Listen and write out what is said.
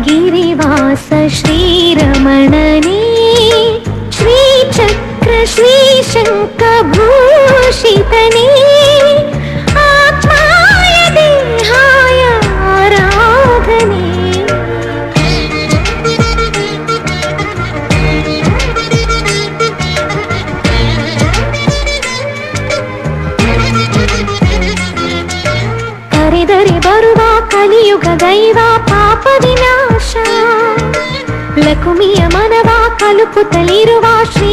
गिरिवास श्रीरमणने श्रीचक्र श्रीशङ्खभूषितने आत्माय देहाय आराधने। ಕರೆದರೆ ಬರುವ ಕಲಿಯುಗ ದೈವ ಪಾಪ ವಿನಾಶ ಲಕುಮಿಯ ಮನವ ಕಲುಕುತ್ತಲಿರುವ ಶ್ರೀ